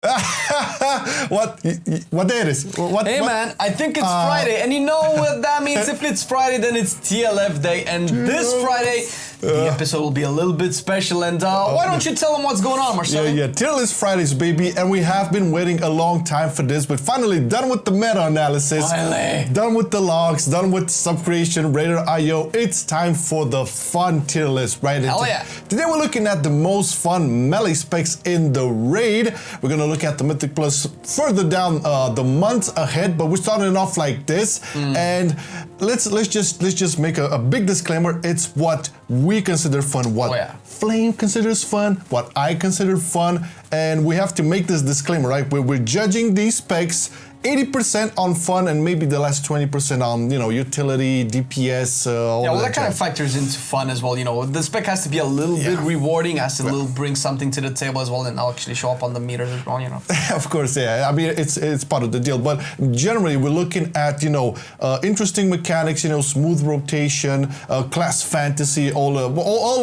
What day it is? Hey man, I think it's Friday, and you know what that means? If it's Friday, then it's TLF day, and this Friday, the episode will be a little bit special, and why don't you tell them what's going on, Marcel? Yeah, Tier List Fridays, baby, and we have been waiting a long time for this, but finally done with the meta analysis, done with the logs, done with sub-creation, Raider.io. It's time for the fun tier list, right? Hell yeah. Today we're looking at the most fun melee specs in the raid. We're gonna look at the Mythic Plus further down the months ahead, but we're starting off like this, and let's just make a big disclaimer. It's what we consider fun, what Flame considers fun, what I consider fun, and we have to make this disclaimer, right? We're judging these specs 80% on fun and maybe the last 20% on, utility, DPS, all yeah, well, that kind of factors into fun as well. The spec has to be a little bit rewarding, has to bring something to the table as well, and I'll actually show up on the meters as well, Of course, yeah. I mean, it's part of the deal, but generally we're looking at, interesting mechanics, smooth rotation, class fantasy, all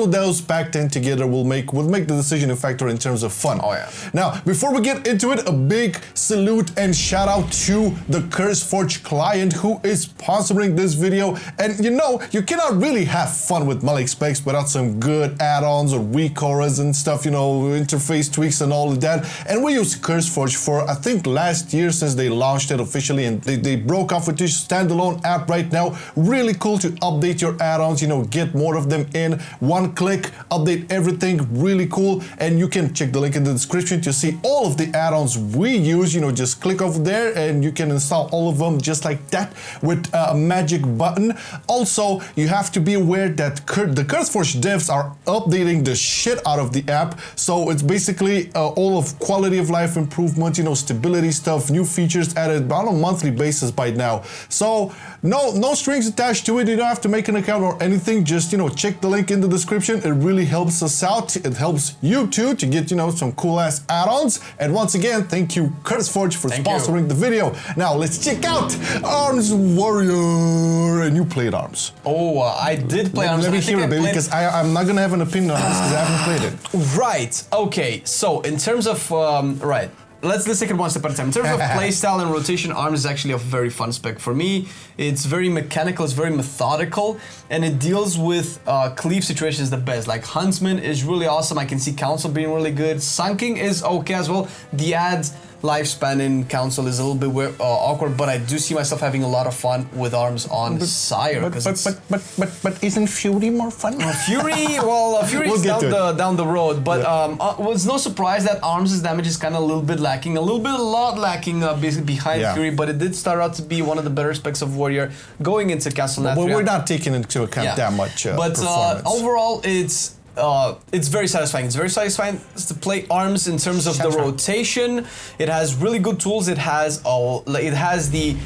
of those packed in together will make the decision factor in terms of fun. Oh yeah. Now, before we get into it, a big salute and shout out to the CurseForge client who is sponsoring this video. And you cannot really have fun with melee specs without some good add-ons or weak auras and stuff, interface tweaks and all of that. And we use CurseForge for, I think, last year since they launched it officially, and they broke off with this standalone app right now. Really cool to update your add-ons, get more of them in one click, update everything, really cool. And you can check the link in the description to see all of the add-ons we use. Just click over there and you can install all of them just like that with a magic button. Also, you have to be aware that the CurseForge devs are updating the shit out of the app. So it's basically all of quality of life improvement, stability stuff, new features added on a monthly basis by now. So no strings attached to it. You don't have to make an account or anything. Just, check the link in the description. It really helps us out. It helps you too to get, some cool ass add-ons. And once again, thank you CurseForge for sponsoring the video. Now let's check out Arms Warrior. And you played Arms. Oh, I did play Arms. Let me hear it, baby, because I'm not gonna have an opinion on this because I haven't played it. Right. Okay. So in terms of let's take it one step at a time. In terms of playstyle and rotation, Arms is actually a very fun spec. For me, it's very mechanical, it's very methodical, and it deals with cleave situations the best. Like Huntsman is really awesome. I can see Council being really good. Sunking is okay as well. The ads lifespan in Council is a little bit weird, awkward, but I do see myself having a lot of fun with Arms on Sire. But isn't Fury more fun? Fury is down the road, but it's no surprise that Arms' damage is kind of a little bit lacking, a lot lacking behind Fury, but it did start out to be one of the better specs of Warrior going into Castle Nathria. Well, we're not taking into account that much performance. Overall, it's very satisfying. It's very satisfying to play Arms in terms of the rotation. It has really good tools. It has the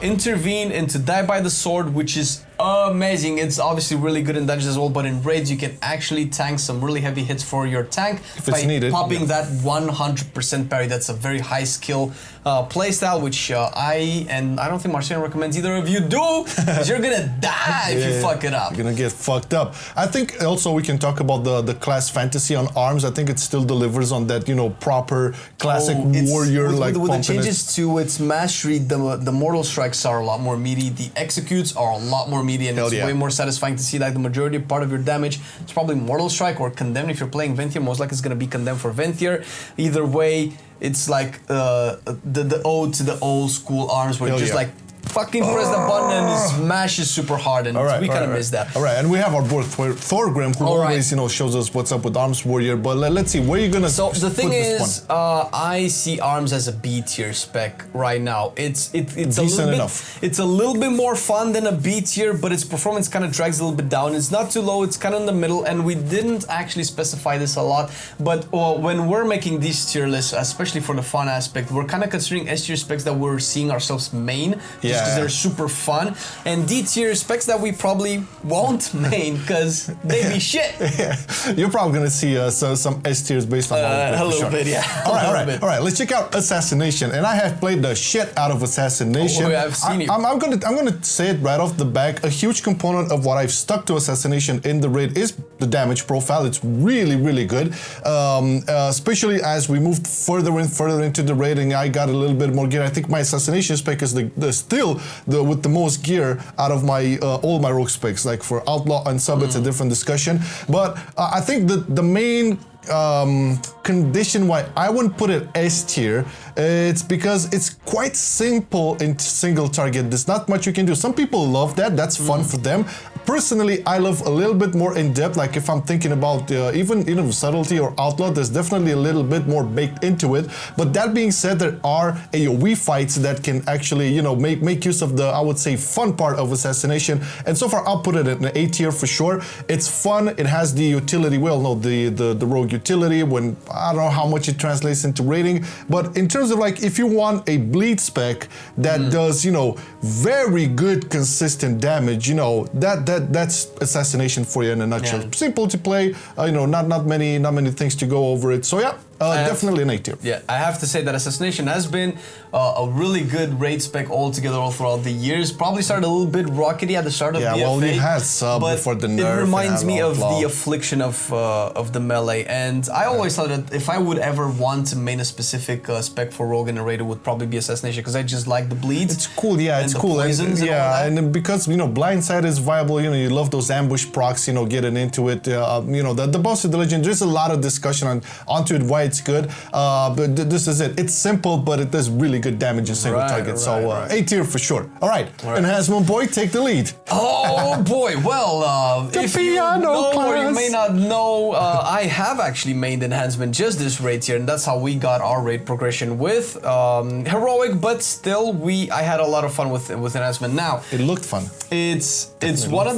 intervene into die by the sword, which is amazing. It's obviously really good in dungeons as well, but in raids you can actually tank some really heavy hits for your tank by popping that 100% parry. That's a very high skill playstyle, which I don't think Marcelian recommends either of you do, because you're gonna die if you fuck it up. You're gonna get fucked up. I think also we can talk about the class fantasy on Arms. I think it still delivers on that, proper classic warrior like with the changes to its mastery. The mortal strikes are a lot more meaty. The executes are a lot more meaty, and it's way more satisfying to see like the majority part of your damage. It's probably Mortal Strike or Condemn. If you're playing Venthyr, most likely it's going to be Condemn for Venthyr. Either way, it's like the ode to the old school Arms, where you just like fucking press the button and it smashes super hard, and we kind of miss that. All right, and we have our board Thorgrim, who always shows us what's up with Arms Warrior. But let's see, where are you gonna? So the thing is, I see Arms as a B tier spec right now. It's decent enough. It's a little bit more fun than a B tier, but its performance kind of drags a little bit down. It's not too low. It's kind of in the middle, and we didn't actually specify this a lot. But when we're making these tier lists, especially for the fun aspect, we're kind of considering S tier specs that we're seeing ourselves main just because they're super fun. And D tier specs that we probably won't main because they be shit. You're probably gonna see some S tiers based on a little bit, yeah. All right. Let's check out Assassination, and I have played the shit out of Assassination. Oh, I've seen you. I'm gonna say it right off the back. A huge component of what I've stuck to Assassination in the raid is the damage profile. It's really good, especially as we moved further and further into the raid, and I got a little bit more gear. I think my Assassination spec is still with the most gear out of my all my rogue specs. Like for Outlaw and Sub, it's a different discussion. But I think the main condition why I wouldn't put it S tier, it's because it's quite simple in single target. There's not much you can do. Some people love that. That's fun for them. Personally, I love a little bit more in depth. Like if I'm thinking about even Subtlety or Outlaw, there's definitely a little bit more baked into it. But that being said, there are AoE fights that can actually make use of the, I would say, fun part of Assassination. And so far, I'll put it in an A tier for sure. It's fun. It has the utility. Well, no, the rogue utility. When I don't know how much it translates into rating, but in terms of like if you want a bleed spec that does very good consistent damage, that's Assassination for you in a nutshell. Yeah. Simple to play, not many things to go over it. So yeah. Definitely an A tier. Yeah, I have to say that Assassination has been a really good raid spec altogether all throughout the years. Probably started a little bit rockety at the start of BFA. Yeah, well, it has Sub before the nerf. It reminds me of the affliction of the melee, and I always thought that if I would ever want to main a specific spec for rogue in a raid, it would probably be Assassination because I just like the bleeds. It's cool, yeah, it's cool. And because blindside is viable, you love those ambush procs, getting into it. The boss of the legend. There's a lot of discussion onto it why it's good, but this is it. It's simple, but it does really good damage in single target. So A tier for sure. All right, Enhancement boy, take the lead. Oh boy, well, if you know or you may not know, I have actually mained Enhancement just this raid here, and that's how we got our raid progression with Heroic. But still, I had a lot of fun with Enhancement. Now it looked fun. It's one of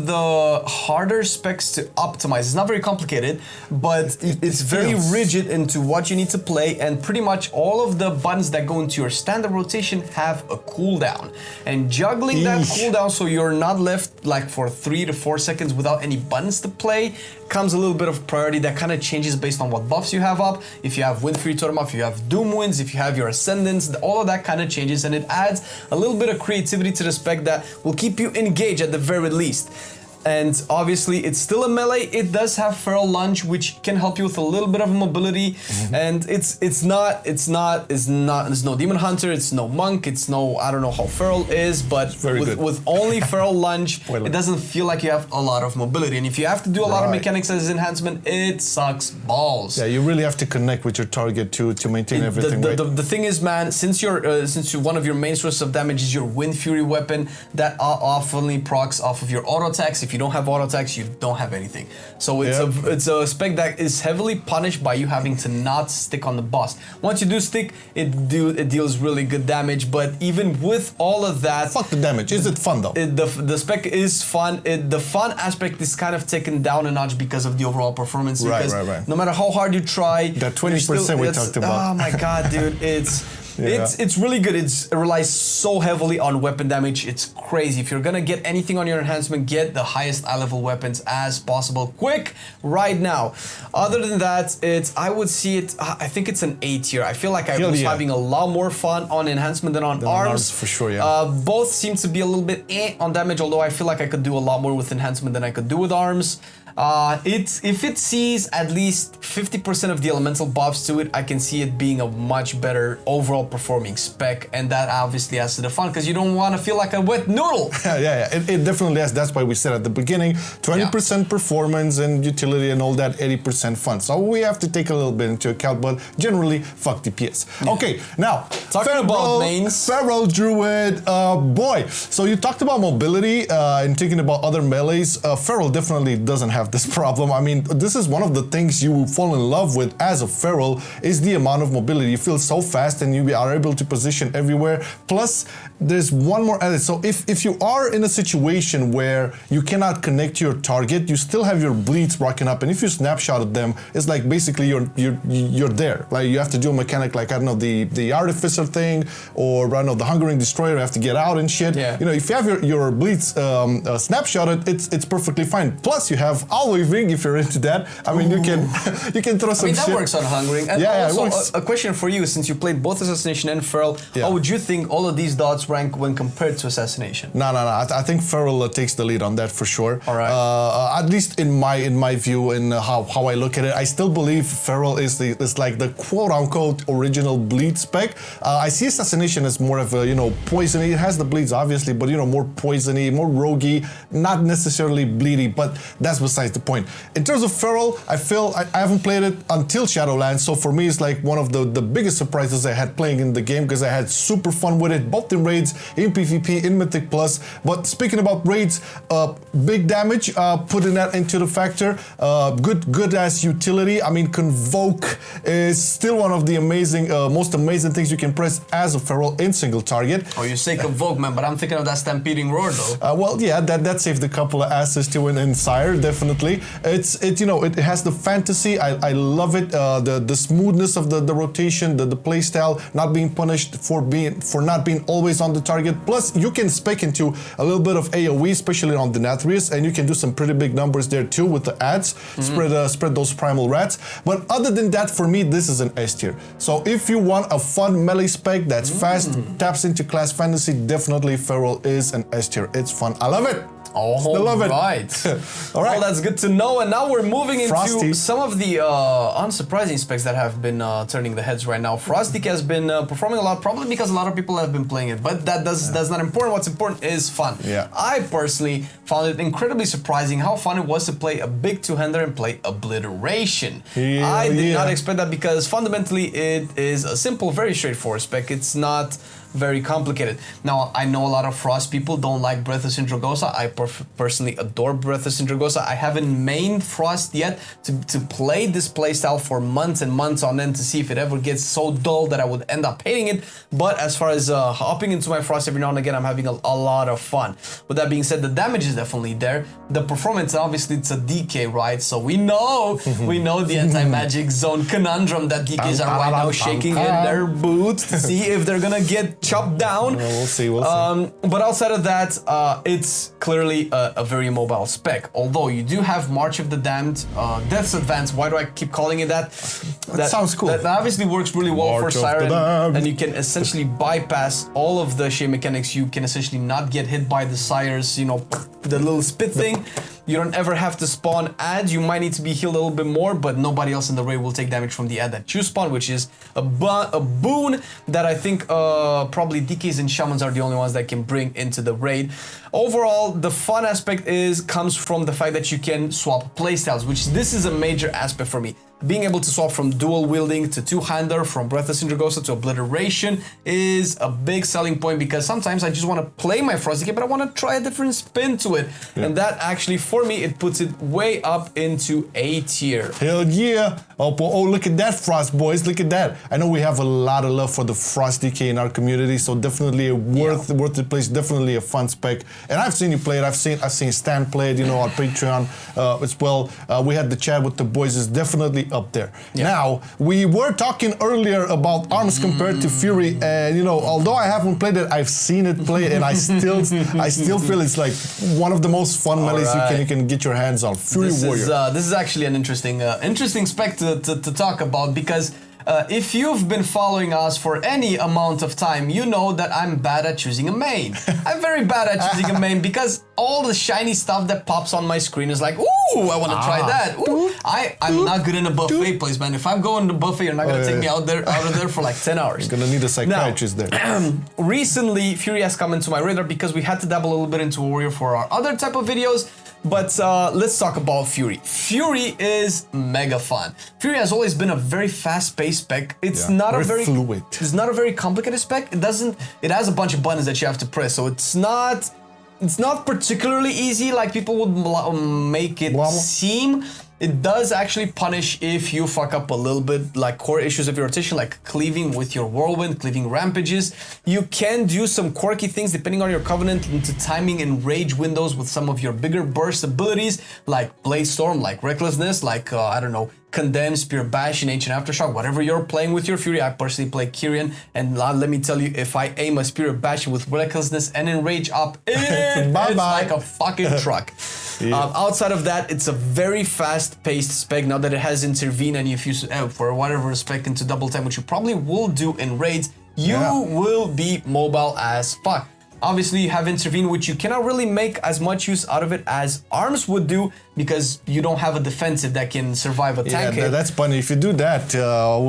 the harder specs to optimize. It's not very complicated, but it's very rigid into what you need to play, and pretty much all of the buttons that go into your standard rotation have a cooldown. And juggling that cooldown so you're not left like for 3 to 4 seconds without any buttons to play comes a little bit of priority that kind of changes based on what buffs you have up. If you have Wind Fury Totem up, if you have Doom Winds, if you have your Ascendants, all of that kind of changes, and it adds a little bit of creativity to the spec that will keep you engaged at the very least. And obviously, it's still a melee. It does have Feral Lunge, which can help you with a little bit of mobility. And it's no Demon Hunter, it's no Monk, it's no, I don't know how Feral is, but with only Feral Lunge, it doesn't feel like you have a lot of mobility. And if you have to do a lot of mechanics as Enhancement, it sucks balls. Yeah, you really have to connect with your target to maintain everything. The thing is, man, since one of your main sources of damage is your Wind Fury weapon, that often procs off of your auto attacks. If you don't have auto attacks, you don't have anything. So it's a spec that is heavily punished by you having to not stick on the boss. Once you do stick, it deals really good damage. But even with all of that, fuck the damage. Is it fun though? The spec is fun. The fun aspect is kind of taken down a notch because of the overall performance. Because no matter how hard you try, that 20% we talked about. Oh my god, dude, it's really good. It relies so heavily on weapon damage. It's crazy. If you're gonna get anything on your enhancement, get the highest eye level weapons as possible, quick, right now. Other than that, I would see it. I think it's an A tier. I feel like I was having a lot more fun on enhancement than on arms. For sure, yeah. Both seem to be a little bit on damage, although I feel like I could do a lot more with enhancement than I could do with arms. If it sees at least 50% of the elemental buffs to it, I can see it being a much better overall performing spec, and that obviously adds to the fun because you don't want to feel like a wet noodle. It definitely has. That's why we said at the beginning, 20% performance and utility and all that, 80% fun. So we have to take a little bit into account, but generally, fuck DPS. Okay, now talking about mains, Feral Druid, boy. So you talked about mobility and thinking about other melees. Feral definitely doesn't have have this problem. I mean, this is one of the things you fall in love with as a feral is the amount of mobility. You feel so fast and you are able to position everywhere. Plus, there's one more edit. So if you are in a situation where you cannot connect to your target, you still have your bleeds rocking up, and if you snapshot at them, it's like basically you're there. Like you have to do a mechanic like, I don't know, the artificer thing, or I don't know, the hungering destroyer, you have to get out and shit. Yeah. You know, if you have your bleeds snapshotted, it's perfectly fine. Plus you have Outlaw Rogue if you're into that. I mean, you can throw some shit. that works on hungering. And yeah, also, a question for you, since you played both Assassination and Feral, how would you think all of these dots rank when compared to Assassination? No. I think Feral takes the lead on that for sure. All right. At least in my view, and how I look at it, I still believe Feral is like the quote unquote original bleed spec. I see Assassination as more of a, you know, poisony. It has the bleeds obviously, but you know, more poisony, more roguey, not necessarily bleedy. But that's besides the point. In terms of Feral, I feel I haven't played it until Shadowlands, so for me it's like one of the biggest surprises I had playing in the game, because I had super fun with it, both in raids, in PvP, in Mythic Plus. But speaking about raids, big damage, putting that into the factor, good as utility. I mean, Convoke is still one of the amazing, most amazing things you can press as a Feral in single target. Oh, you say Convoke, man, but I'm thinking of that Stampeding Roar though. Well, yeah, that saved a couple of asses to win in Sire, definitely. You know, it has the fantasy. I love it. The smoothness of the rotation, the play style, not being punished for not being always on the target. Plus, you can spec into a little bit of AoE, especially on the Nathrias, and you can do some pretty big numbers there too with the ads. Spread those primal rats. But other than that, for me, this is an S tier. So if you want a fun melee spec that's fast, taps into class fantasy, definitely Feral is an S tier. It's fun. I love it. Oh, Still love it. Right. All right. Well, that's good to know. And now we're moving into Frosty. some of the unsurprising specs that have been turning the heads right now. Frosty has been performing a lot, probably because a lot of people have been playing it. But that's not important. What's important is fun. Yeah. I personally found it incredibly surprising how fun it was to play a big two-hander and play Obliteration. I did not expect that, because fundamentally it is a simple, very straightforward spec. It's not very complicated. Now, I know a lot of Frost people don't like Breath of Sindragosa. I personally adore Breath of Sindragosa. I haven't mained Frost yet to play this playstyle for months and months on end to see if it ever gets so dull that I would end up hating it. But as far as hopping into my Frost every now and again, I'm having a lot of fun. With that being said, the damage is definitely there. The performance, obviously, it's a DK, right? So we know the anti-magic zone conundrum that DKs are right now shaking in their boots to see if they're gonna get chopped down. Well, we'll see. But outside of that, it's clearly a very mobile spec. Although you do have March of the Damned, Death's Advance. Why do I keep calling it that? That sounds cool. That obviously works really well March for of the Siren, Damned. and you can essentially bypass all of the shade mechanics. You can essentially not get hit by the Sire's, you know, the little spit thing. You don't ever have to spawn ads. You might need to be healed a little bit more, but nobody else in the raid will take damage from the ad that you spawn, which is a boon that I think probably DKs and Shamans are the only ones that can bring into the raid. Overall, the fun aspect comes from the fact that you can swap playstyles, which this is a major aspect for me. Being able to swap from dual wielding to two-hander, from Breath of Sindragosa to Obliteration is a big selling point, because sometimes I just want to play my Frosty, but I want to try a different spin to it. Yeah. And that actually, for me, it puts it way up into A tier. Hell yeah. Oh, look at that, Frost boys. Look at that. I know we have a lot of love for the Frost DK in our community, so definitely a worth the place, definitely a fun spec. And I've seen you play it. I've seen Stan play it, you know, on Patreon as well. We had the chat with the boys. It's definitely up there. Yeah. Now, we were talking earlier about arms compared to Fury, and you know, although I haven't played it, I've seen it play, and I still feel it's like one of the most fun melees you can get your hands on. Fury Warrior. This is actually an interesting spec to talk about, because if you've been following us for any amount of time, you know that I'm bad at choosing a main. I'm very bad at choosing a main, because all the shiny stuff that pops on my screen is like, ooh, I want to try that. Ooh, I'm not good in a buffet place, man. If I'm going to buffet, you're not going to take me out of there for like 10 hours. You're going to need a psychiatrist there. Recently, Fury has come into my radar because we had to dabble a little bit into Warrior for our other type of videos. But let's talk about Fury. Fury is mega fun. Fury has always been a very fast-paced spec. It's not a very fluid. It's not a very complicated spec. It has a bunch of buttons that you have to press, so it's not it's not particularly easy like people would make it seem. It does actually punish if you fuck up a little bit, like core issues of your rotation, like cleaving with your whirlwind, cleaving rampages. You can do some quirky things depending on your covenant into timing and rage windows with some of your bigger burst abilities, like Blade Storm, like Recklessness, like, I don't know, Condemn, Spear Bash, and Ancient Aftershock, whatever you're playing with your Fury. I personally play Kyrian, and let me tell you, if I aim a Spear Bash with Recklessness and Enrage up, it's like a fucking truck. Outside of that, it's a very fast-paced spec. Now that it has Intervene, and if you, for whatever spec into double time, which you probably will do in raids, you will be mobile as fuck. Obviously, you have Intervene, which you cannot really make as much use out of it as Arms would do, because you don't have a defensive that can survive a tank hit. Yeah, that's funny. If you do that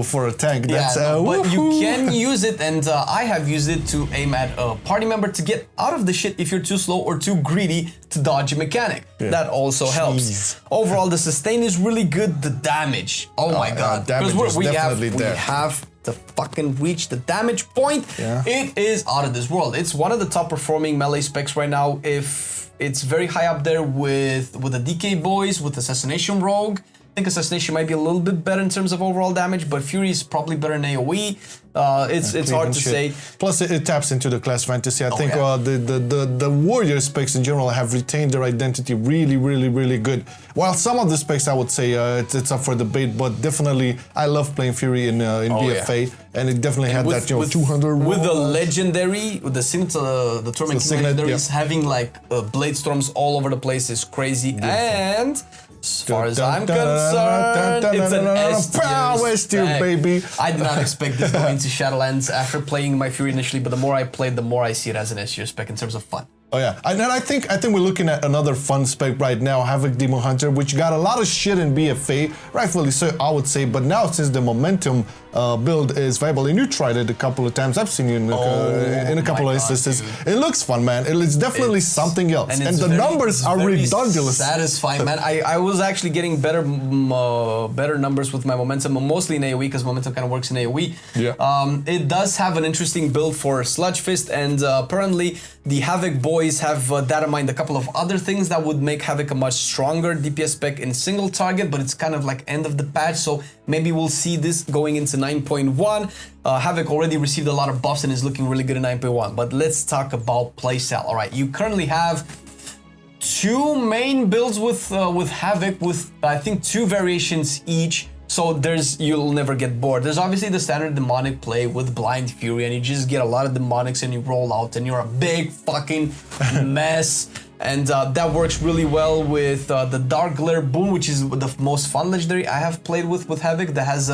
for a tank, that's... but you can use it, and I have used it to aim at a party member to get out of the shit if you're too slow or too greedy to dodge a mechanic. Yeah. That also helps. Overall, the sustain is really good. The damage, oh my god. Damage is definitely there. We have to fucking reach the damage point. It is out of this world. It's one of the top performing melee specs right now. If it's very high up there with the DK boys, with Assassination Rogue. I think Assassination might be a little bit better in terms of overall damage, but Fury is probably better in AoE. It's hard to say. Plus, it taps into the class fantasy. I think the warrior specs in general have retained their identity really good. While some of the specs, I would say it's up for debate, but definitely I love playing Fury in BFA, and it definitely had that 200 with the legendary, with the Torment legendaries having like blade storms all over the place is crazy. And as far as I'm concerned, it's an S tier, baby. I did not expect this going to Shadowlands after playing my Fury initially, but the more I played, the more I see it as an S tier spec in terms of fun. Oh yeah, and I think we're looking at another fun spec right now, Havoc Demon Hunter, which got a lot of shit in BFA, rightfully so, I would say. But now since the momentum build is viable, and you tried it a couple of times, I've seen you in a couple of instances. Dude. It looks fun, man. It's definitely something else, and the numbers are ridiculous. Satisfying, man. I was actually getting better numbers with my momentum, mostly in AoE, because momentum kind of works in AoE. Yeah. It does have an interesting build for Sludge Fist, and apparently the Havoc boys have data mined a couple of other things that would make Havoc a much stronger DPS spec in single target, but it's kind of like end of the patch, so maybe we'll see this going into 9.1. Havoc already received a lot of buffs and is looking really good in 9.1, but let's talk about playstyle. All right, you currently have two main builds with Havoc, with I think 2 variations each. So you'll never get bored. There's obviously the standard demonic play with Blind Fury, and you just get a lot of demonics and you roll out and you're a big fucking mess. And that works really well with the Dark Glare Boon, which is the most fun legendary I have played with Havoc. That has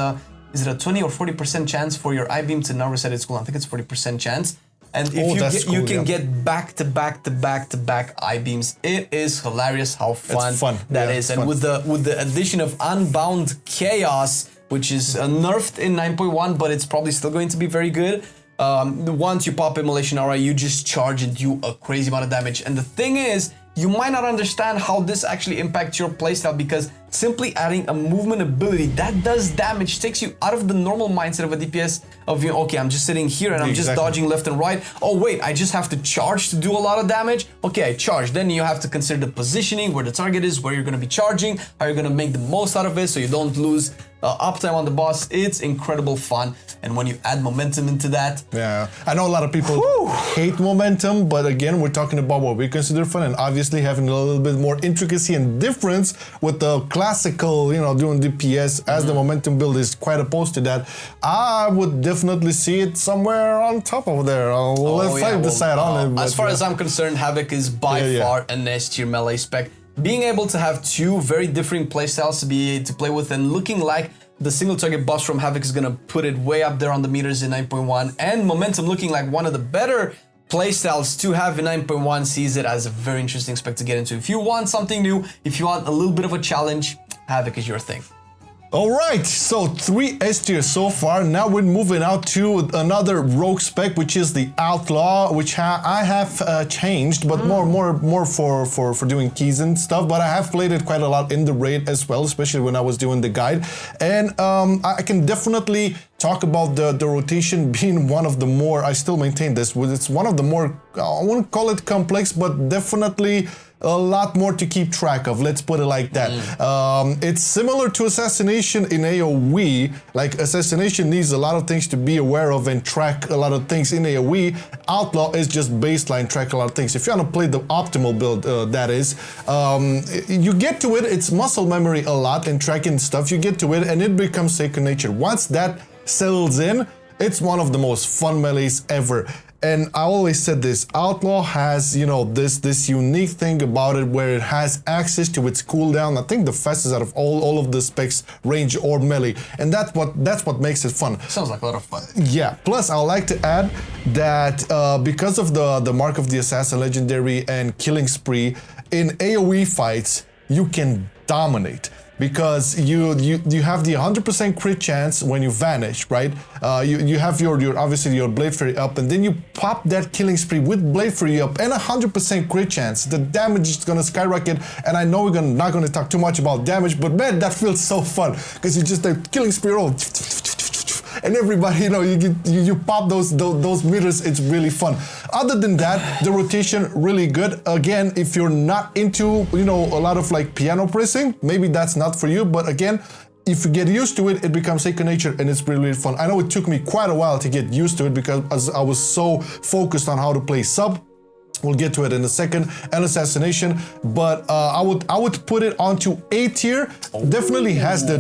is it a 20 or 40% chance for your I-beam to not reset its cooldown? I think it's 40% chance. And if you can get back to back I-beams, it is hilarious how fun that is. And with the addition of Unbound Chaos, which is nerfed in 9.1, but it's probably still going to be very good. Once you pop Immolation Aura, you just charge and do a crazy amount of damage. And the thing is, you might not understand how this actually impacts your playstyle, because simply adding a movement ability that does damage takes you out of the normal mindset of a DPS of, okay, I'm just sitting here and I'm just dodging left and right. Oh wait, I just have to charge to do a lot of damage. Okay, I charge. Then you have to consider the positioning, where the target is, where you're going to be charging, how you're going to make the most out of it so you don't lose uptime on the boss. It's incredible fun. And when you add momentum into that... Yeah, I know a lot of people hate momentum, but again, we're talking about what we consider fun, and obviously having a little bit more intricacy and difference with the classical, doing DPS, as the momentum build is quite opposed to that. I would definitely see it somewhere on top of there. Let's decide on it. As far as I'm concerned, Havoc is by far an S tier melee spec. Being able to have 2 very different playstyles to play with, and looking like the single target buffs from Havoc is gonna put it way up there on the meters in 9.1, and momentum looking like one of the better playstyles to have in 9.1 sees it as a very interesting spec to get into. If you want something new, if you want a little bit of a challenge, Havoc is your thing. Alright, so 3 S tier so far. Now we're moving out to another rogue spec, which is the Outlaw, which I have changed, but more for doing keys and stuff. But I have played it quite a lot in the raid as well, especially when I was doing the guide. And I can definitely talk about the rotation being one of the more, I still maintain this, it's one of the more, I wouldn't call it complex, but definitely a lot more to keep track of, let's put it like that. It's similar to Assassination in AoE. Like, Assassination needs a lot of things to be aware of and track a lot of things in AoE. Outlaw is just baseline, track a lot of things. If you want to play the optimal build, that is, you get to it, it's muscle memory a lot and tracking stuff, you get to it and it becomes second nature. Once that settles in, it's one of the most fun melees ever. And I always said this, Outlaw has, you know, this unique thing about it where it has access to its cooldown. I think the fastest out of all of the specs, range or melee. And that's what makes it fun. Sounds like a lot of fun. Yeah, plus I would like to add that because of the Mark of the Assassin Legendary and Killing Spree, in AoE fights, you can dominate. Because you have the 100% crit chance when you vanish, right? You have your obviously your Blade Fury up, and then you pop that Killing Spree with Blade Fury up and 100% crit chance. The damage is gonna skyrocket, and I know we're not gonna talk too much about damage, but man, that feels so fun because you just like Killing Spree roll. And everybody, you know, you pop those meters, it's really fun. Other than that, the rotation really good. Again, if you're not into, you know, a lot of like piano pressing, maybe that's not for you. But again, if you get used to it, it becomes second nature and it's really, really fun. I know it took me quite a while to get used to it because I was so focused on how to play sub. We'll get to it in a second, and Assassination, but I would put it onto A tier. Definitely has the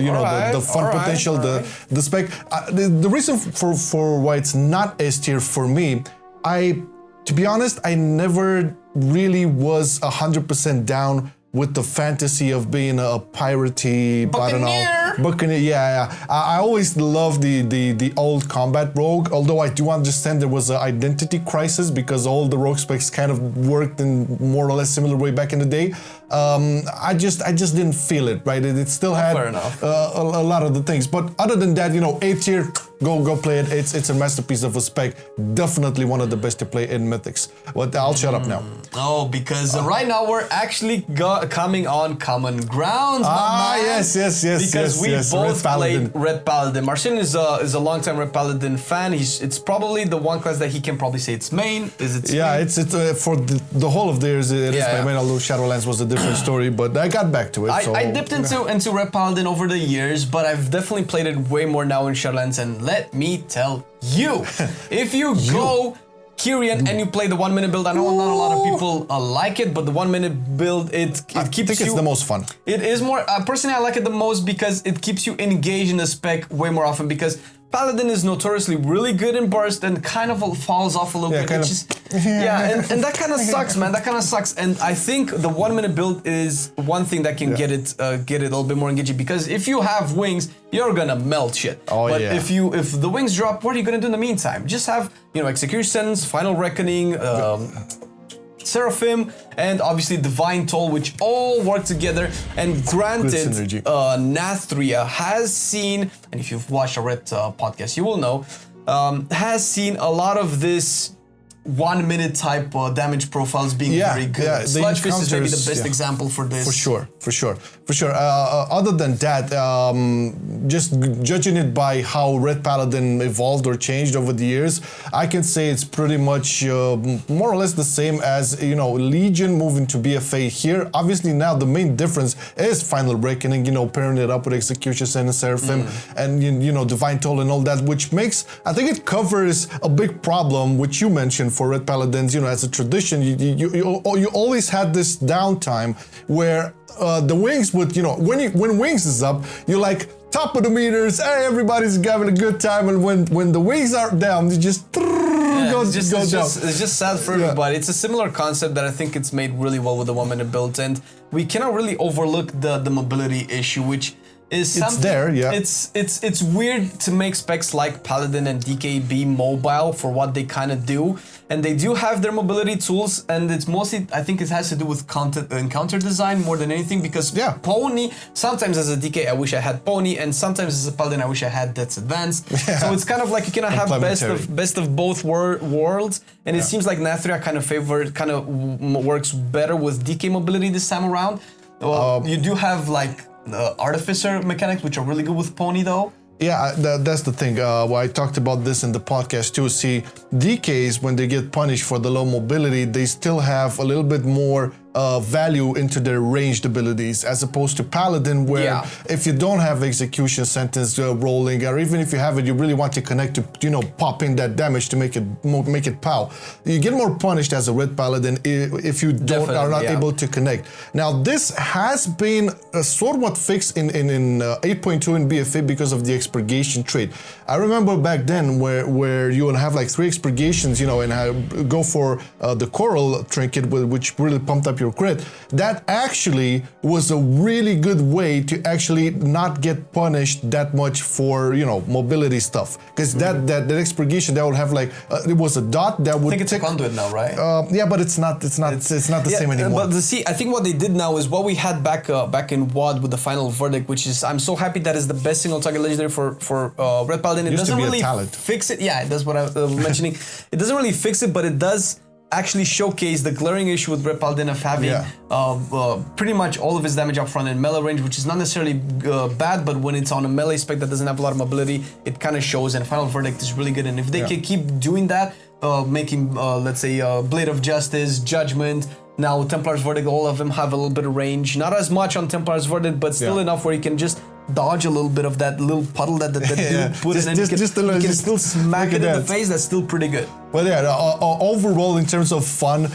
you know the fun potential, the spec. The reason for why it's not S tier for me, to be honest, I never really was 100% down with the fantasy of being a piratey, I don't know, Buccaneer. Yeah. I always loved the old combat rogue, although I do understand there was an identity crisis because all the rogue specs kind of worked in more or less similar way back in the day. I just didn't feel it, right? It still had a lot of the things, but other than that, you know, A tier, go play it. It's a masterpiece of a spec. Definitely one of the best to play in Mythics. But I'll shut up now. Oh, because right now we're actually coming on common ground. Yes. Because we both played Red Paladin. Marcelian is a long-time Red Paladin fan. It's probably the one class that he can probably say it's main. Is it? Yeah, main? it's for the whole of theirs. It is my main. Although Shadowlands was a different story, but I got back to it. I dipped into Red Paladin over the years, but I've definitely played it way more now in Shadowlands. And let me tell you, if you go Kyrian and you play the 1 minute build, I know not a lot of people like it, but the 1 minute build, it keeps you... I think it's the most fun. It is more... personally, I like it the most because it keeps you engaged in the spec way more often, because Paladin is notoriously really good in burst and kind of falls off a little bit. And that kind of sucks, man. That kind of sucks. And I think the 1 minute build is one thing that can get it a little bit more engaging, because if you have wings, you're gonna melt shit. But if the wings drop, what are you gonna do in the meantime? Just have, you know, Executions, Final Reckoning, Seraphim, and obviously Divine Toll, which all work together. And granted, Nathria has seen, and if you've watched a Red podcast, you will know, has seen a lot of this 1 minute type damage profiles being very good. Sludge Fist is maybe the best example for this. For sure. Other than that, just judging it by how Red Paladin evolved or changed over the years, I can say it's pretty much more or less the same as, you know, Legion moving to BFA here. Obviously now the main difference is Final Reckoning, you know, pairing it up with Executions and Seraphim and, you know, Divine Toll and all that, which makes, I think it covers a big problem, which you mentioned for Red Paladins, you know, as a tradition, you always had this downtime where the wings would, you know, when wings is up, you're like top of the meters, hey, everybody's having a good time, and when the wings are down, you just go down. It's just sad for everybody. It's a similar concept that I think it's made really well with the 1 minute build, and we cannot really overlook the mobility issue, which is something. It's there, yeah. It's weird to make specs like Paladin and DK be mobile for what they kind of do, and they do have their mobility tools, and it's mostly, I think it has to do with encounter design more than anything, because Pony, sometimes as a DK I wish I had Pony, and sometimes as a Paladin I wish I had Death's Advance. Yeah. So it's kind of like you cannot have best of both worlds, and it seems like Nathria kind of works better with DK mobility this time around. You do have like Artificer mechanics, which are really good with Pony though. Yeah, that's the thing. I talked about this in the podcast too. See, DKs, when they get punished for the low mobility, they still have a little bit more value into their ranged abilities, as opposed to Paladin, where if you don't have execution sentence rolling, or even if you have it, you really want to connect to, pop in that damage to make it pow. You get more punished as a red Paladin if you are not able to connect. Now, this has been somewhat fixed in 8.2 in BFA because of the expurgation trait. I remember back then where you would have like 3 expurgations, and go for the coral trinket, which really pumped up your crit. That actually was a really good way to actually not get punished that much for mobility stuff, because that expurgation that would have like it was a dot that would. I think it's a conduit now, right? Yeah, but it's not the same anymore. But I think what they did now is what we had back in WoD with the final verdict, which is, I'm so happy that is the best single target legendary for Red Paladin. It doesn't really fix it. Yeah, that's what I was mentioning. It doesn't really fix it, but it does actually showcase the glaring issue with Red Paladin of having pretty much all of his damage up front in melee range, which is not necessarily bad, but when it's on a melee spec that doesn't have a lot of mobility, it kind of shows, and Final Verdict is really good. And if they can keep doing that, making, let's say, Blade of Justice, Judgment, now Templar's Verdict, all of them have a little bit of range. Not as much on Templar's Verdict, but still enough where you can just dodge a little bit of that little puddle that dude put in, and you can still smack it in the face. That's still pretty good. Well, overall, in terms of fun,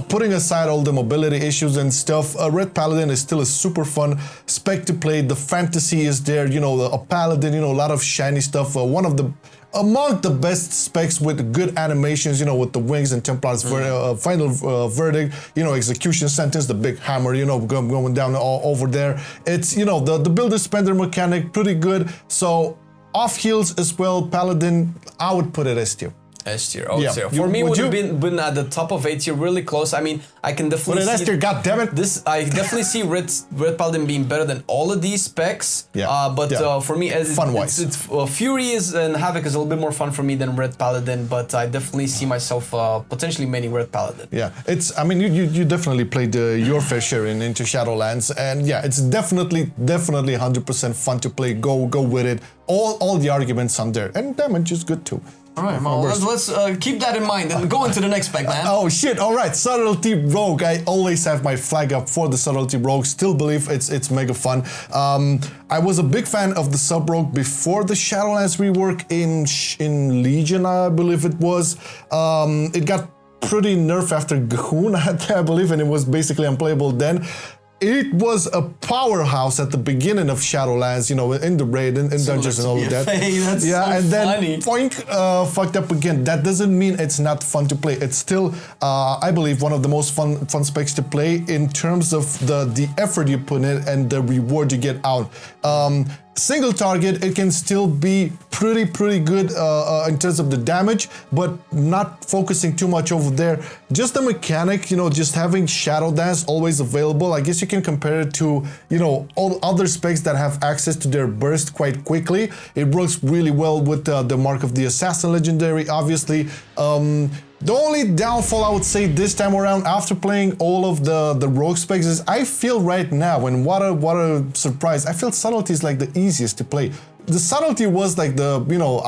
putting aside all the mobility issues and stuff, Red Paladin is still a super fun spec to play. The fantasy is there, a Paladin, a lot of shiny stuff. Among the best specs with good animations, with the wings and Templar's final verdict, execution sentence, the big hammer, going down all over there. It's, the builder spender mechanic, pretty good. So off heals as well, Paladin, I would put it S tier. S tier, I would say. For me, would have been at the top of A tier, really close. I mean, I can definitely see... S tier, goddammit! I definitely see Red Paladin being better than all of these specs. For me, Fury and Havoc is a little bit more fun for me than Red Paladin, but I definitely see myself potentially maining Red Paladin. Yeah, you definitely played your fair share into Shadowlands, and it's definitely 100% fun to play. Go with it. All the arguments on there, and damage is good too. All right, well, let's keep that in mind and go into the next spec, man. Oh shit! All right, Subtlety Rogue. I always have my flag up for the Subtlety Rogue. Still believe it's mega fun. I was a big fan of the Sub Rogue before the Shadowlands rework in Legion, I believe it was. It got pretty nerfed after Gahun, I believe, and it was basically unplayable then. It was a powerhouse at the beginning of Shadowlands, in the raid, in dungeons and all of that. That's so and then funny. Point fucked up again. That doesn't mean it's not fun to play. It's still, I believe, one of the most fun specs to play in terms of the effort you put in and the reward you get out. Single target, it can still be pretty good in terms of the damage, but not focusing too much over there. Just the mechanic, just having Shadow Dance always available. I guess you can compare it to, all other specs that have access to their burst quite quickly. It works really well with the Mark of the Assassin legendary, obviously. The only downfall I would say this time around, after playing all of the rogue specs, is I feel right now, and what a surprise, I feel Subtlety is like the easiest to play. The Subtlety was like I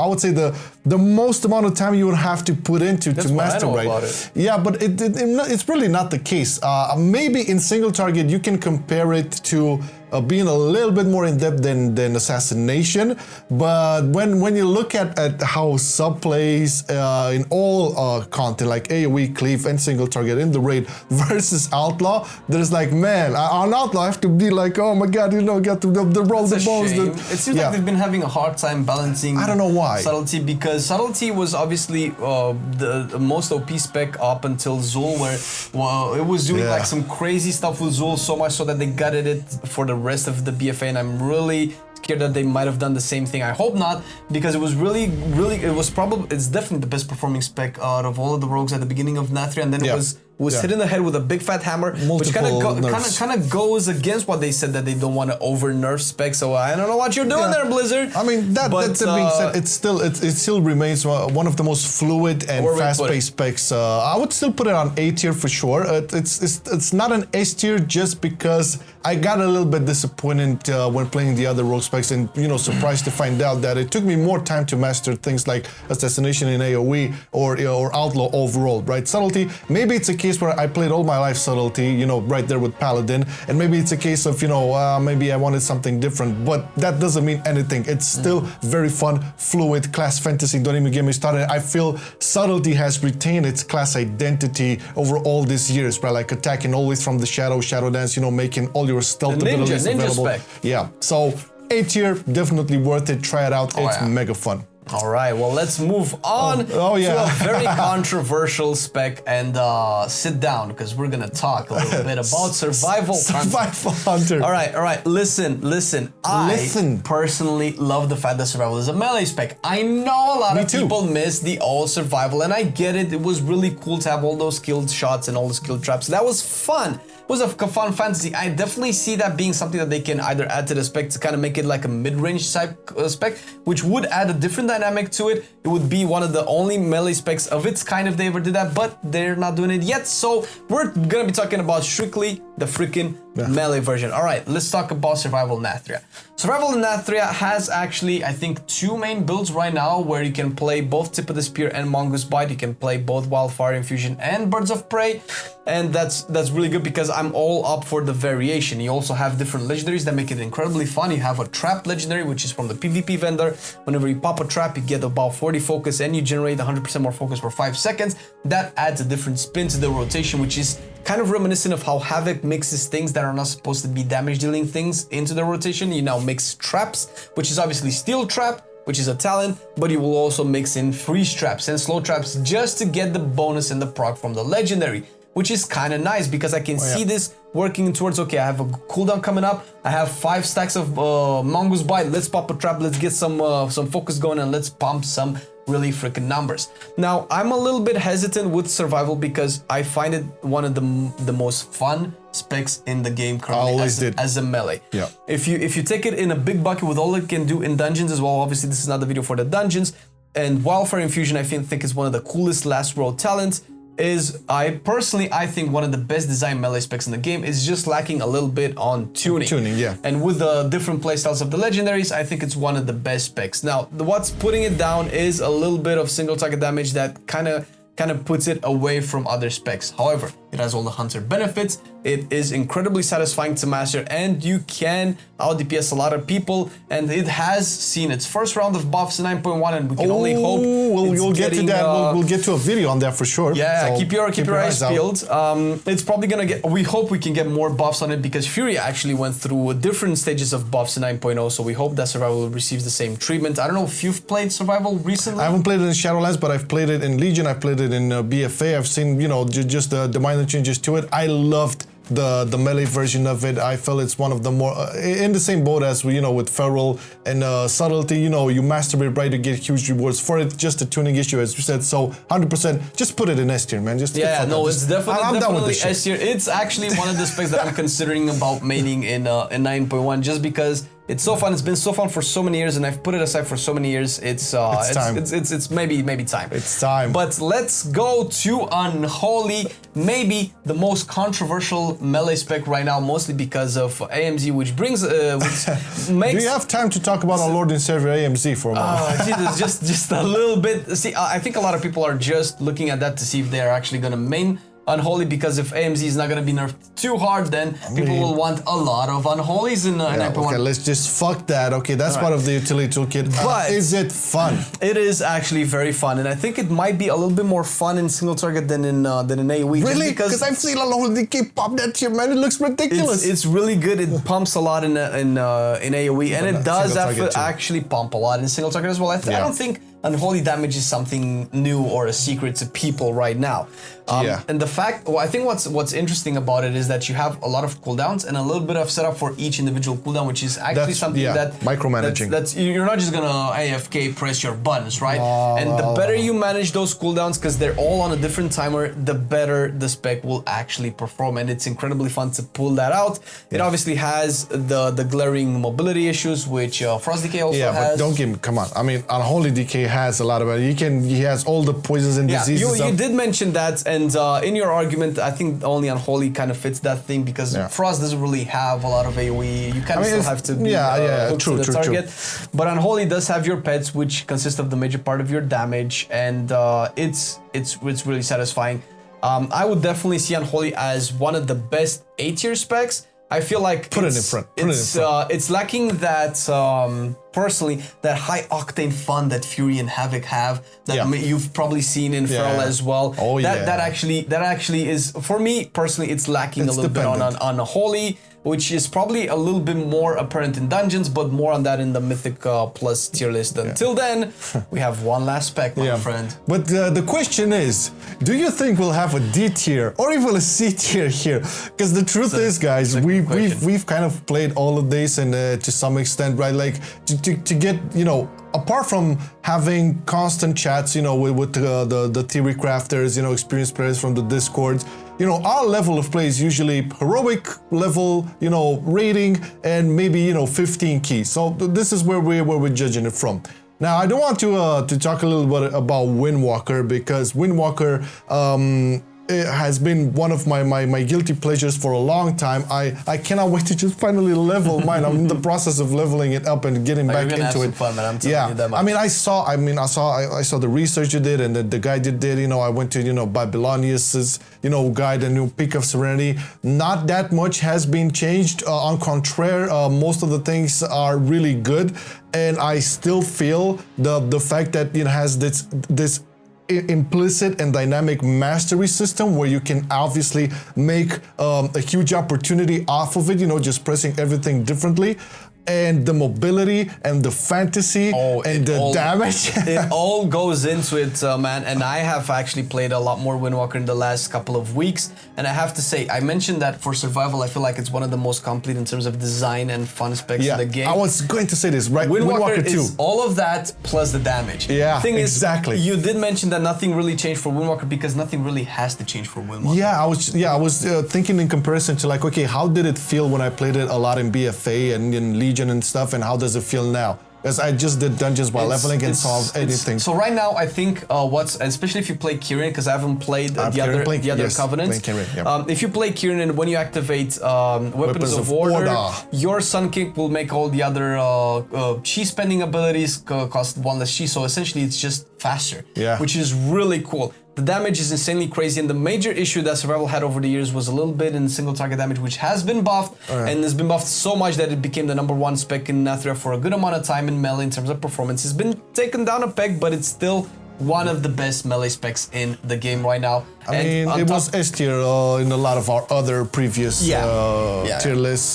would say the most amount of time you would have to put into to master right. Yeah, but it's really not the case. Maybe in single target you can compare it to being a little bit more in depth than Assassination, but when you look at how sub plays in all content like AoE, cleave, and single target in the raid versus Outlaw, there's like, man, on Outlaw I have to be like, oh my god, got to roll the bones. It seems like they've been having a hard time balancing. I don't know why. Subtlety, because Subtlety was obviously the most OP spec up until Zul, where it was doing like some crazy stuff with Zul, so much so that they gutted it for the rest of the BFA, and I'm really scared that they might have done the same thing. I hope not, because it was really, it's definitely the best performing spec out of all of the rogues at the beginning of Nathria, and then it was hit in the head with a big fat hammer, which kind of goes against what they said, that they don't want to over nerf specs. So I don't know what you're doing there, Blizzard. I mean, that being said, it still remains one of the most fluid and fast-paced specs. I would still put it on A tier for sure. It's not an S tier just because I got a little bit disappointed when playing the other rogue specs, and surprised to find out that it took me more time to master things like Assassination in AoE or Outlaw overall, right? Subtlety, maybe it's a case where I played all my life Subtlety, right there with Paladin, and maybe it's a case of, maybe I wanted something different, but that doesn't mean anything. It's still very fun, fluid, class fantasy. Don't even get me started. I feel Subtlety has retained its class identity over all these years, right? Like attacking always from the Shadowlands, making all your stealth abilities available. Spec. Yeah, so A tier, definitely worth it. Try it out. It's mega fun. All right, well, let's move on to a very controversial spec and sit down, because we're going to talk a little bit about Survival Hunter. All right, listen. I personally love the fact that Survival is a melee spec. I know a lot of people miss the old Survival, and I get it. It was really cool to have all those skilled shots and all the skilled traps. That was fun. It was a fun fantasy. I definitely see that being something that they can either add to the spec to kind of make it like a mid-range type spec, which would add a different dynamic to it. It would be one of the only melee specs of its kind if they ever did that, but they're not doing it yet. So we're gonna be talking about strictly the freaking melee version. All right, let's talk about Survival Nathria. Survival Nathria has actually, I think, 2 main builds right now where you can play both Tip of the Spear and Mongoose Bite. You can play both Wildfire Infusion and Birds of Prey, and that's really good because I'm all up for the variation. You also have different legendaries that make it incredibly fun. You have a trap legendary, which is from the PvP vendor. Whenever you pop a trap, you get about 40 focus and you generate 100% more focus for 5 seconds. That adds a different spin to the rotation, which is kind of reminiscent of how Havoc mixes things that are not supposed to be damage dealing things into the rotation. You now mix traps, which is obviously Steel Trap, which is a talent, but you will also mix in freeze traps and slow traps just to get the bonus and the proc from the legendary, which is kind of nice because I can see this working towards, okay, I have a cooldown coming up, I have 5 stacks of Mongoose Bite, let's pop a trap, let's get some focus going, and let's pump some really freaking numbers. Now, I'm a little bit hesitant with Survival because I find it one of the most fun specs in the game currently as a melee. Yeah. If you take it in a big bucket with all it can do in dungeons as well, obviously this is not the video for the dungeons, and Wildfire Infusion I think is one of the coolest last row talents. I think one of the best design melee specs in the game is just lacking a little bit on tuning. And with the different playstyles of the legendaries, I think it's one of the best specs. Now, what's putting it down is a little bit of single target damage that kind of puts it away from other specs. However, it has all the hunter benefits. It is incredibly satisfying to master, and you can out DPS a lot of people. And it has seen its first round of buffs in 9.1, and we can only hope. We'll get to that. We'll get to a video on that for sure. Yeah, so keep your eyes peeled. It's probably gonna get. We hope we can get more buffs on it because Fury actually went through different stages of buffs in 9.0. So we hope that Survival receives the same treatment. I don't know if you've played Survival recently. I haven't played it in Shadowlands, but I've played it in Legion. I've played it in BFA. I've seen just the minor changes to it. I loved the melee version of it. I felt it's one of the more in the same boat as with Feral and Subtlety. You master it right to get huge rewards for it. Just a tuning issue, as you said. So 100%, just put it in S tier, man. Just it's definitely S tier. It's actually one of the specs that I'm considering about maining in 9.1, just because it's so fun. It's been so fun for so many years, and I've put it aside for so many years. It's maybe time. It's time. But let's go to Unholy, maybe the most controversial melee spec right now, mostly because of AMZ, which brings which makes. Do you have time to talk about our Lord and Savior AMZ for a moment? Jesus, just a little bit. See, I think a lot of people are just looking at that to see if they're actually gonna main Unholy, because if AMZ is not going to be nerfed too hard, then people will want a lot of Unholies in 9.1. Okay, let's just fuck that. Okay, that's part of the utility toolkit. But is it fun? It is actually very fun, and I think it might be a little bit more fun in single target than in AoE. Really? Because I've seen Unholy keep pop that shit, man. It looks ridiculous. It's really good. It pumps a lot in AoE, and it does actually pump a lot in single target as well. I don't think unholy damage is something new or a secret to people right now. And the fact, I think what's interesting about it is that you have a lot of cooldowns and a little bit of setup for each individual cooldown, which is actually something that micromanaging. That's you're not just gonna AFK press your buttons, right? And the better you manage those cooldowns, because they're all on a different timer, the better the spec will actually perform, and it's incredibly fun to pull that out. It obviously has the glaring mobility issues, which Frost Decay also has. But don't give me, come on. I mean, Unholy Decay has a lot of it. He has all the poisons and diseases. You did mention that, and in your argument, I think only Unholy kind of fits that thing, because Frost doesn't really have a lot of AoE. You kind of still have to be hooked to the target. But Unholy does have your pets, which consist of the major part of your damage, and it's really satisfying. I would definitely see Unholy as one of the best A-tier specs. I feel like it's lacking that personally that high octane fun that Fury and Havoc have that you've probably seen in Feral as well. That actually is, for me personally, it's lacking a little bit on Unholy, which is probably a little bit more apparent in dungeons, but more on that in the Mythic Plus tier list. Until then, we have one last spec, my friend. But the question is, do you think we'll have a D tier or even a C tier here? Because the truth is, guys, we've kind of played all of this, and to some extent, right? Like to get, you know, apart from having constant chats, you know, with the theory crafters, you know, experienced players from the Discords, you know, our level of play is usually heroic level, you know, rating, and maybe, you know, 15 keys. So this is where we're judging it from. Now, I don't want to talk a little bit about Windwalker, because Windwalker it has been one of my guilty pleasures for a long time. I cannot wait to just finally level mine. I'm in the process of leveling it up and getting back into it. Fun, man. I'm telling you that much. I mean, I saw the research you did, and the guy did. You know, I went to, you know, Babylonius's, you know, guide, and new Peak of Serenity. Not that much has been changed. On contrary, most of the things are really good, and I still feel the fact that it has this implicit and dynamic mastery system where you can obviously make a huge opportunity off of it, you know, just pressing everything differently, and the mobility and the fantasy and the damage. It all goes into it, man. And I have actually played a lot more Windwalker in the last couple of weeks, and I have to say, I mentioned that for survival, I feel like it's one of the most complete in terms of design and fun specs in the game. I was going to say this, right? Windwalker is all of that plus the damage. Yeah, thing exactly. Is, you did mention that nothing really changed for Windwalker, because nothing really has to change for Windwalker. I was thinking in comparison to, like, okay, how did it feel when I played it a lot in BFA and in Legion and stuff, and how does it feel now? Because I just did dungeons while leveling and solve anything. So right now, I think especially if you play Kirin, because I haven't played the other Covenants. If you play Kirin, and when you activate Weapons of Order, your Sun Kick will make all the other chi spending abilities cost one less chi. So essentially, it's just faster, which is really cool. The damage is insanely crazy, and the major issue that Survival had over the years was a little bit in single target damage, which has been buffed, and has been buffed so much that it became the #1 spec in Nathria for a good amount of time in melee in terms of performance. It's been taken down a peg, but it's still one of the best melee specs in the game right now. I mean, it was S tier in a lot of our other previous tier lists,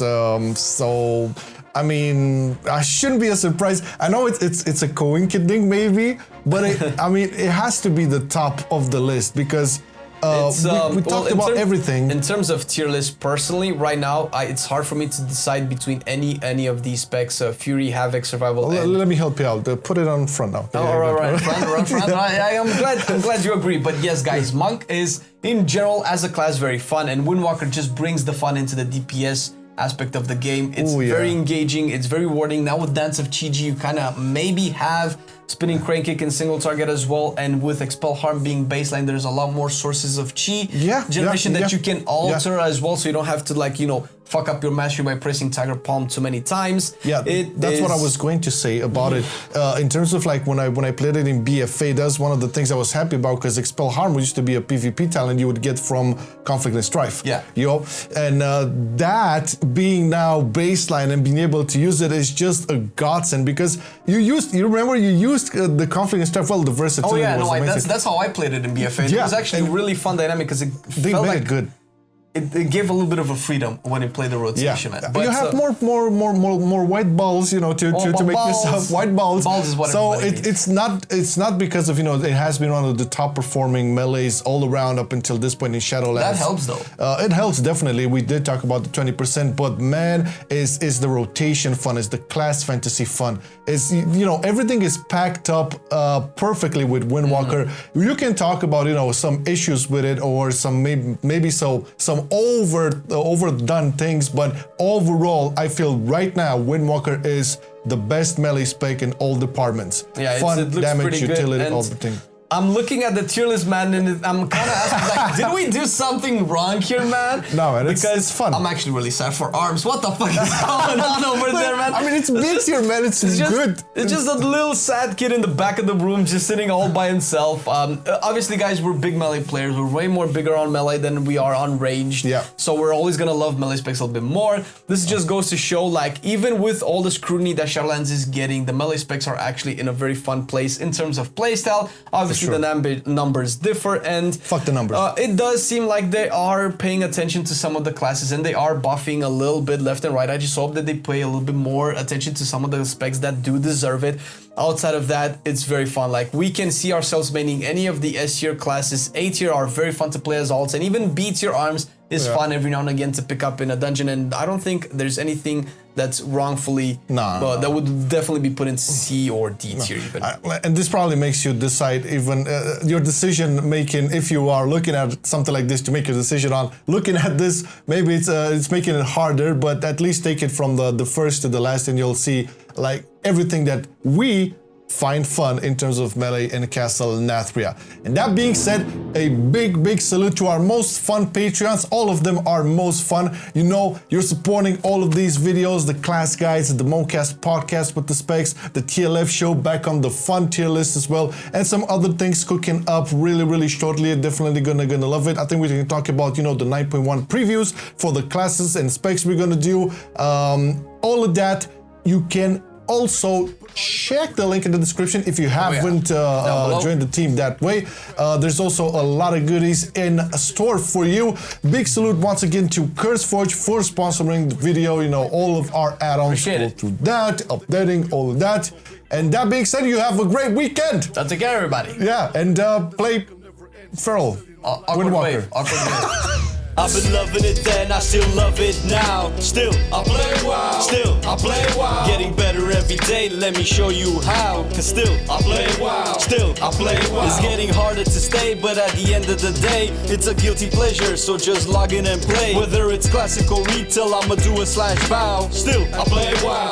so... I mean, I shouldn't be a surprise. I know it's a coincidence maybe, but I mean, it has to be the top of the list, because we talked about everything. In terms of tier list, personally, right now, it's hard for me to decide between any of these specs: Fury, Havoc, Survival. Let me help you out. Put it on front now. Right, front. I'm glad you agree. But yes, guys, Monk is in general as a class very fun, and Windwalker just brings the fun into the DPS aspect of the game. It's very engaging, it's very rewarding. Now with Dance of Chi-Ji, you kind of maybe have Spinning Crane Kick and single target as well, and with Expel Harm being baseline, there's a lot more sources of chi generation that you can alter as well, so you don't have to, like, you know, fuck up your mastery by pressing Tiger Palm too many times. That's what I was going to say about it. In terms of, like, when I played it in BFA, that's one of the things I was happy about, because Expel Harm used to be a PvP talent you would get from Conflict and Strife. You know, and that being now baseline and being able to use it is just a godsend, because you remember you used the Conflict and Strife, well, the versatility was amazing. That's how I played it in BFA. It was actually really fun dynamic, because it felt like good. it gave a little bit of a freedom when you play the rotation. Yeah, but you have more white balls, you know, to make yourself white balls. Balls is what so it's not because of, you know, it has been one of the top performing melees all around up until this point in Shadowlands. That helps though. It helps definitely. We did talk about the 20%, but man, is the rotation fun? Is the class fantasy fun? Is, you know, everything is packed up perfectly with Windwalker. You can talk about, you know, some issues with it or some maybe some overdone things, but overall, I feel right now Windwalker is the best melee spec in all departments. Yeah, fun, it looks damage, pretty utility, good. all the thing. I'm looking at the tier list, man, and I'm kind of asking, like, did we do something wrong here, man? No, man, because it's fun. I'm actually really sad for arms. What the fuck is going on over there, man? I mean, it's big here, man. It's good. It's just a little sad kid in the back of the room, just sitting all by himself. Obviously, guys, we're big melee players. We're way more bigger on melee than we are on ranged. Yeah. So we're always gonna love melee specs a little bit more. This just goes to show, like, even with all the scrutiny that Shadowlands is getting, the melee specs are actually in a very fun place in terms of playstyle. Obviously, the numbers differ, and fuck the numbers. It does seem like they are paying attention to some of the classes and they are buffing a little bit left and right. I just hope that they pay a little bit more attention to some of the specs that do deserve it. Outside of that, it's very fun. Like, we can see ourselves maining any of the S tier classes. A tier are very fun to play as alts, and even B tier arms is fun every now and again to pick up in a dungeon, and I don't think there's anything that's wrongfully that would definitely be put in C or D tier even. And this probably makes you decide even your decision making, if you are looking at something like this to make your decision on looking at this, maybe it's making it harder, but at least take it from the first to the last and you'll see like everything that we find fun in terms of melee in Castle Nathria. And that being said, a big salute to our most fun Patreons. All of them are most fun. You know, you're supporting all of these videos, the class guides, the Mocast podcast with the specs, the TLF show back on the fun tier list as well, and some other things cooking up really shortly. Definitely gonna love it. I think we can talk about, you know, the 9.1 previews for the classes and specs we're gonna do. All of that, you can also check the link in the description if you haven't joined the team that way. There's also a lot of goodies in store for you. Big salute once again to CurseForge for sponsoring the video. You know, all of our add-ons go through that, updating all of that. And that being said, you have a great weekend. Take care, everybody. Yeah, and play Feral. Windwalker. I've been loving it then, I still love it now. Still, I play WoW. Still, I play WoW. Getting better every day, let me show you how. Cause still, I play WoW. Still, I play WoW. It's getting harder to stay, but at the end of the day, it's a guilty pleasure, so just log in and play. Whether it's classic or retail, I'ma do a /bow. Still, I play WoW.